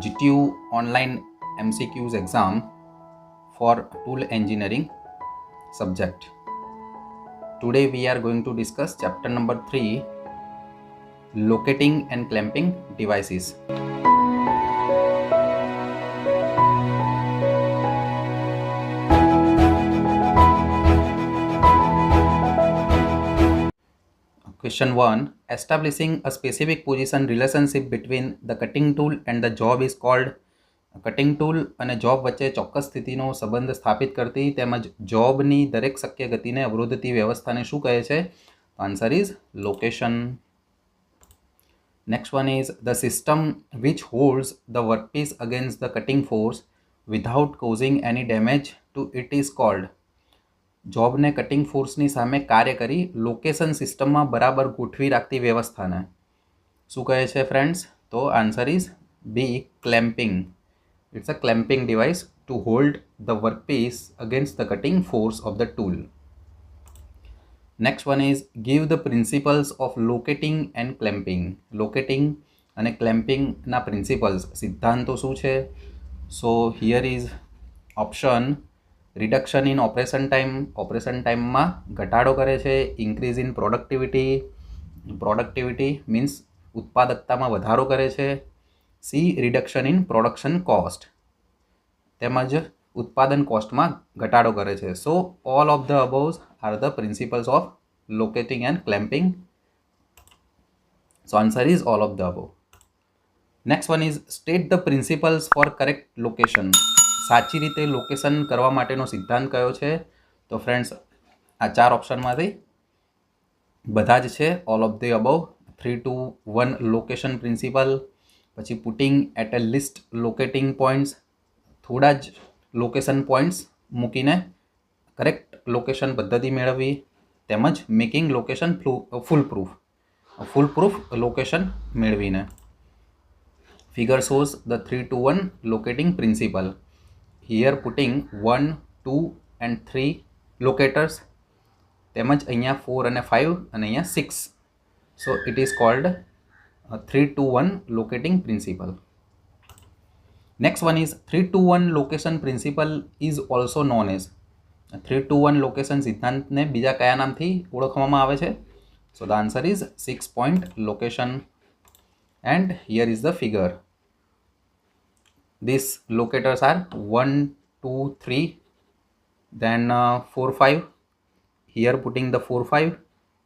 GTU online MCQs exam for tool engineering subject. Today we are going to discuss chapter number 3, locating and clamping devices. Question 1. Establishing a specific position relationship between the cutting tool and the job is called. Cutting tool અને job વચ્ચે ચોક્કસ સ્થિતિનો સંબંધ સ્થાપિત કરતી તેમજ જોબની દરેક શક્ય ગતિને અવરોધતી વ્યવસ્થાને શું કહે છે? Answer is location. Next one is the system which holds the workpiece against the cutting force without causing any damage to it is called. જોબને કટિંગ ફોર્સની સામે કાર્ય કરી લોકેશન સિસ્ટમમાં બરાબર ગોઠવી રાખતી વ્યવસ્થાને શું કહે છે ફ્રેન્ડ્સ? તો answer is B, clamping. It's a clamping device to hold the workpiece against the cutting force of the tool. Next one is give the principles of locating and clamping. Locating and clamping na principles. સિદ્ધાંતો શું છે? So here is option reduction in operation time. Operation time માં ઘટાડો કરે છે. Increase in productivity. Productivity means ઉત્પાદકતામાં વધારો કરે છે. C. Reduction in production cost. તેમજ ઉત્પાદન કોસ્ટમાં ઘટાડો કરે છે. So all of the aboves are the principles of locating and clamping. So answer is all of the above. Next one is state the principles for correct location. સાચી રીતે location કરવા માટેનો સિદ્ધાંત કયો છે? તો ફ્રેન્ડ્સ આ ચાર ઓપ્શનમાંથી બધા જ છે. All of the above. 3, 2, 1 location principle. પછી putting at a least locating points. થોડા જ લોકેશન પોઈન્ટ્સ મૂકીને કરેક્ટ લોકેશન પદ્ધતિ મેળવવી. તેમજ making location fool proof location મેળવીને. Figure shows the 3, 2, 1 locating principle. Here putting 1, 2 and 3 locators. તેમજ અહીંયા 4 અને 5 અને અહીંયા 6. So it is called 3, 2, 1 locating principle. Next one is 3, 2, 1 location principle is also known as. 3, 2, 1 location સિદ્ધાંતને બીજા કયા નામથી ઓળખવામાં આવે છે? So the answer is 6-point location. And here is the figure. These locators are 1, 2, 3, then 4, 5. Here putting the 4, 5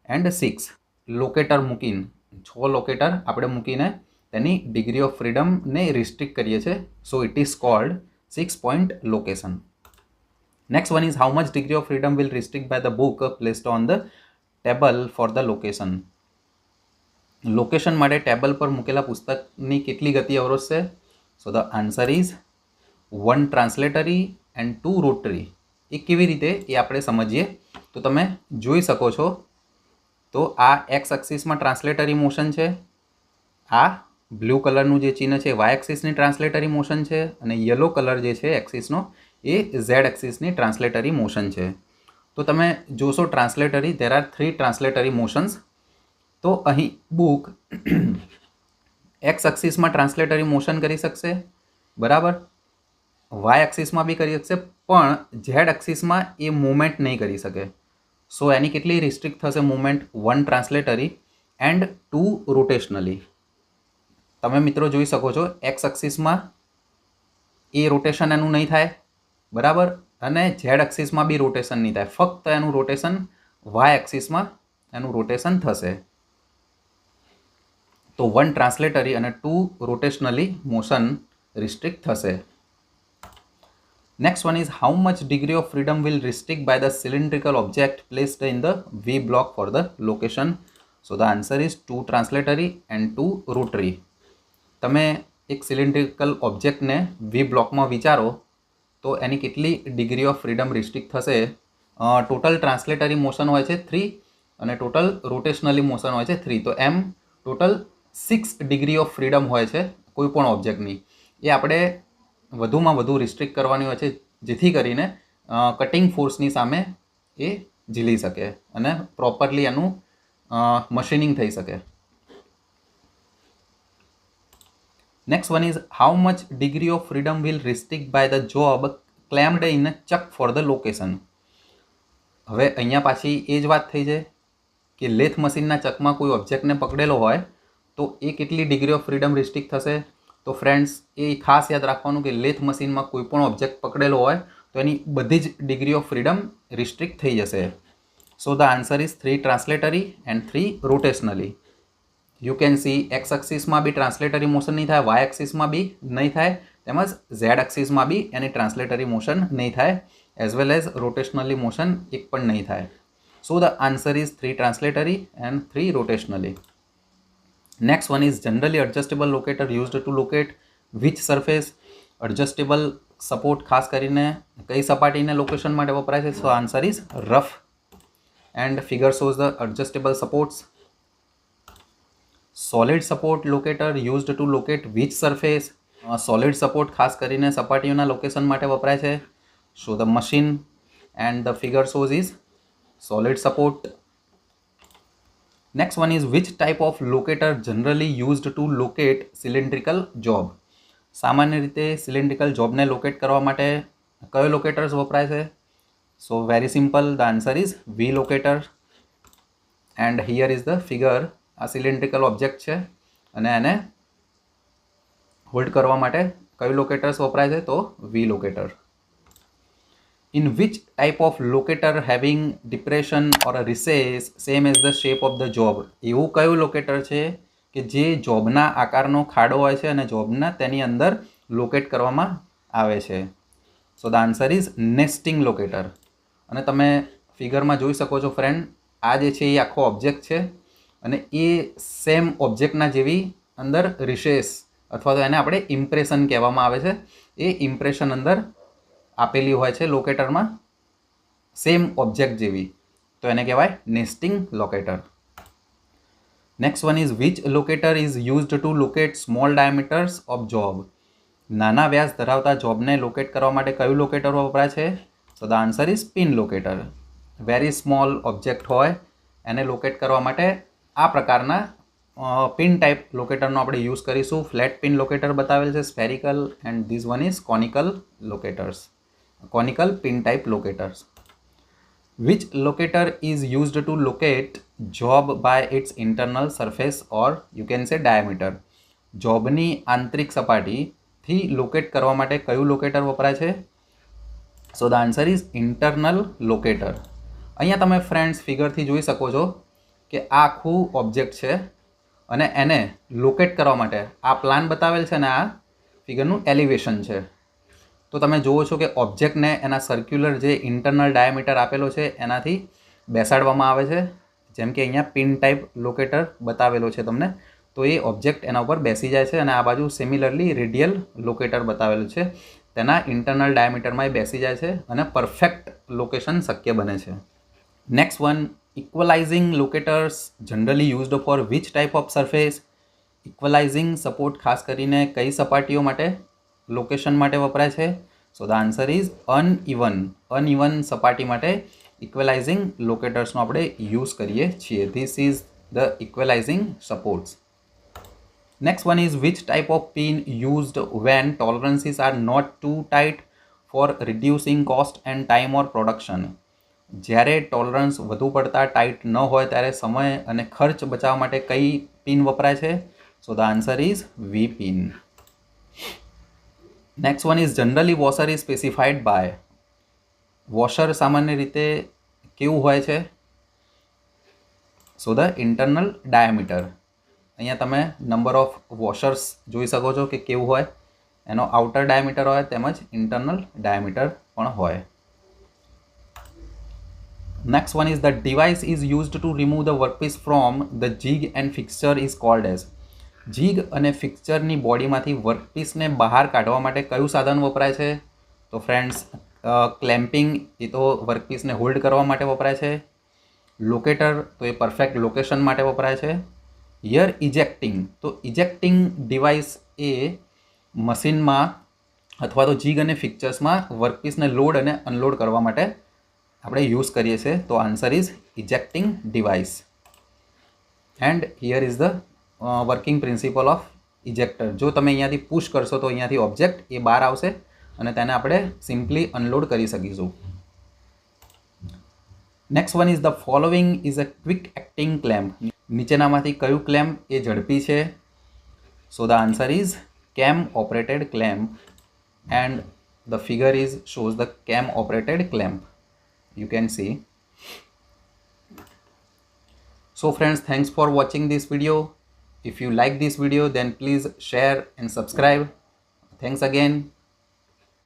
and 6. Locator મૂકીને 6 locator આપણે મૂકીને તેની ડિગ્રી ઓફ ફ્રીડમને રિસ્ટ્રિક્ટ કરીએ છીએ. So it is called 6-point location. Next one is how much degree of freedom will restrict by the book placed on the table for the location. Location માટે table પર મૂકેલા પુસ્તકની કેટલી ગતિ અવરોધશે? So the answer is 1 translatory and 2 rotary. એ કેવી રીતે એ આપણે સમજીએ. તો તમે જોઈ શકો છો. તો આ એક્સ એક્સિસમાં ટ્રાન્સલેટરી મોશન છે. આ બ્લુ કલરનું જે ચિહ્ન છે વાય એક્સિસની ટ્રાન્સલેટરી મોશન છે. અને યલો કલર જે છે એક્સિસનો એ ઝેડ એક્સિસની ટ્રાન્સલેટરી મોશન છે. તો તમે જોશો ટ્રાન્સલેટરી ધેર આર 3 ટ્રાન્સલેટરી મોશન્સ. તો અહીં બુક એક્સ એક્સિસમાં ટ્રાન્સલેટરી મોશન કરી શકશે, બરાબર. વાય એક્સિસમાં બી કરી શકશે, પણ ઝેડ એક્સિસમાં એ મૂવમેન્ટ નહીં કરી શકે. સો એની કેટલી રિસ્ટ્રિક્ટ થશે મૂવમેન્ટ? 1 translatory and 2 રોટેશનલી. તમે મિત્રો જોઈ શકો છો એક્સ એક્સિસમાં એ રોટેશન એનું નહીં થાય, બરાબર. અને ઝેડ એક્સિસમાં બી રોટેશન નહીં થાય. ફક્ત એનું રોટેશન વાય એક્સિસમાં એનું રોટેશન થશે. તો 1 ટ્રાન્સલેટરી અને 2 રોટેશનલી મોશન રિસ્ટ્રિક્ટ થશે. Next one is how much degree of freedom will restrict by the cylindrical object placed in the V block for the location. So the answer is 2 translatory and 2 rotary. તમે એક cylindrical ઓબ્જેક્ટને વી બ્લોકમાં વિચારો તો એની કેટલી degree of freedom restrict થશે? Total ટ્રાન્સલેટરી motion હોય છે 3 અને ટોટલ રોટેશનલી મોશન હોય છે 3. તો એમ ટોટલ 6 ડિગ્રી ઓફ ફ્રીડમ હોય છે કોઈ પણ ઓબ્જેક્ટની. એ આપણે વધુમાં વધુ રિસ્ટ્રિક્ટ કરવાની હોય છે જેથી કરીને કટિંગ ફોર્સની સામે એ ઝીલી શકે અને પ્રોપરલી એનું મશીનિંગ થઈ શકે. Next one is how much degree of freedom will restrict by the job claimed in a check for the location. હવે અહીંયા પાછી એ જ વાત થઈ જાય કે લેથ મશીનના ચકમાં કોઈ ઓબ્જેક્ટને પકડેલો હોય તો એ કેટલી ડિગ્રી ઓફ ફ્રીડમ રિસ્ટ્રિક્ટ થશે. તો ફ્રેન્ડ્સ એ ખાસ યાદ રાખવાનું કે લેથ મશીનમાં કોઈ પણ ઓબ્જેક્ટ પકડેલો હોય તો એની બધી જ ડિગ્રી ઓફ ફ્રીડમ રિસ્ટ્રિક્ટ થઈ જશે. So the answer is 3 translatory and 3 rotationally. You can see X એક્સિસમાં બી ટ્રાન્સલેટરી મોશન નહીં થાય, વાય એક્સિસમાં બી નહીં થાય, તેમજ ઝેડ એક્સિસમાં બી એની ટ્રાન્સલેટરી મોશન નહીં થાય, as well as rotationally motion એક પણ નહીં થાય. So the answer is 3 translatory and 3 rotationally. Next one is generally adjustable locator used to locate which surface. Adjustable support ખાસ કરીને કઈ સપાટીને લોકેશન માટે વપરાય છે? So answer is rough. And figure shows the adjustable supports. Solid support locator used to locate which surface. Solid support ખાસ કરીને સપાટીઓના લોકેશન માટે વપરાય છે. So the machine and the figure shows is solid support. Next one is which type of locator generally used to locate cylindrical job. સામાન્ય રીતે cylindrical જોબને locate કરવા માટે કયો લોકેટર્સ વપરાય છે? So very simple, the answer is V locator. And here is the figure. આ cylindrical object છે અને એને હોલ્ડ કરવા માટે કયું લોકેટર્સ વપરાય છે? તો વી locator. In which type of locator having depression or a recess same as the shape of the job. એવું કયું લોકેટર છે કે જે જોબના આકારનો ખાડો હોય છે અને જોબના તેની અંદર લોકેટ કરવામાં આવે છે? So the answer is nesting locator. અને તમે ફિગરમાં જોઈ શકો છો ફ્રેન્ડ, આ જે છે એ આખો ઓબ્જેક્ટ છે અને એ સેમ ઓબ્જેક્ટના જેવી અંદર રિશેસ અથવા તો એને આપણે ઇમ્પ્રેશન કહેવામાં આવે છે. એ ઇમ્પ્રેશન અંદર આપેલી હોય છે લોકેટરમાં સેમ ઓબ્જેક્ટ જેવી, તો એને કહેવાય nesting locator. Next one is which locator is used to locate small diameters of job. નાના વ્યાસ ધરાવતા જોબને લોકેટ કરવા માટે કયું લોકેટર વપરાય છે? So the answer is pin locator. Very small object હોય એને લોકેટ કરવા માટે આ પ્રકારના પિન ટાઈપ લોકેટરનો આપણે યુઝ કરીશું. ફ્લેટ પિન લોકેટર બતાવેલ છે, spherical, and this one is conical locators. Conical pin type locators. Which locator is used to locate job by its internal surface or you can say diameter. જોબની આંતરિક સપાટીથી locate કરવા માટે કયું locator વપરાય છે? So the answer is internal locator. અહીંયા તમે ફ્રેન્ડ્સ ફિગરથી જોઈ શકો છો કે આ આખું ઓબ્જેક્ટ છે અને એને લોકેટ કરવા માટે આ પ્લાન બતાવેલ છે અને આ ફિગરનું એલિવેશન છે. તો તમે જુઓ છો કે ઓબ્જેક્ટને એના સર્ક્યુલર જે ઇન્ટરનલ ડાયામીટર આપેલો છે એનાથી બેસાડવામાં આવે છે. જેમ કે અહીંયા પિન ટાઈપ લોકેટર બતાવેલો છે તમને, તો એ ઓબ્જેક્ટ એના ઉપર બેસી જાય છે અને આ બાજુ સિમિલરલી રેડિયલ લોકેટર બતાવેલું છે, તેના ઇન્ટરનલ ડાયામીટરમાં એ બેસી જાય છે અને પરફેક્ટ લોકેશન શક્ય બને છે. Next one, equalising locators generally used for which type of surface. Equalising support ખાસ કરીને કઈ સપાટીઓ માટે લોકેશન માટે વપરાય છે? So the answer is uneven સપાટી માટે ઇક્વલાઇઝિંગ લોકેટર્સનો આપણે યુઝ કરીએ છીએ. This is the equalising supports. Next one is which type of pin used when tolerances are not too tight for reducing cost and time or production. જ્યારે tolerance વધુ પડતા tight ન હોય ત્યારે સમય અને ખર્ચ બચાવવા માટે કઈ પિન વપરાય છે? So the answer is V pin. Next one is generally washer is specified by. Washer સામાન્ય રીતે કેવું હોય છે? So the internal diameter. અહીંયા તમે નંબર ઓફ વોશર્સ જોઈ શકો છો કે કેવું હોય, એનો આઉટર ડાયામીટર હોય તેમજ ઇન્ટરનલ ડાયામીટર પણ હોય. Next one is the device is used two remove the workpiece from the jig and fixture is called as. Jig અને ફિક્સચરની બોડીમાંથી વર્કપીસને બહાર કાઢવા માટે કયું સાધન વપરાય છે? તો ફ્રેન્ડ્સ ક્લેમ્પિંગ, એ તો વર્કપીસને હોલ્ડ કરવા માટે વપરાય છે. લોકેટર, તો એ પરફેક્ટ લોકેશન માટે વપરાય છે. હિયર ઇજેક્ટિંગ, તો ઇજેક્ટિંગ ડિવાઇસ એ મશીનમાં અથવા તો જીગ અને ફિક્ચર્સમાં વર્કપીસને લોડ અને અનલોડ કરવા માટે આપણે યુઝ કરીએ છીએ. તો answer is ejecting device. And here is the working principle of ejector. જો તમે અહીંયાથી પુશ કરશો તો અહીંયાથી ઓબ્જેક્ટ એ બહાર આવશે અને તેને આપણે સિમ્પલી અનલોડ કરી શકીશું. Next one is the following is a quick acting clamp. નીચેનામાંથી કયું ક્લેમ્પ એ ઝડપી છે? સો ધ આન્સર ઇઝ કેમ operated clamp and the figure is shows the cam operated clamp. You can see. So friends, thanks for watching this video. If you like this video, then please share and subscribe. Thanks again.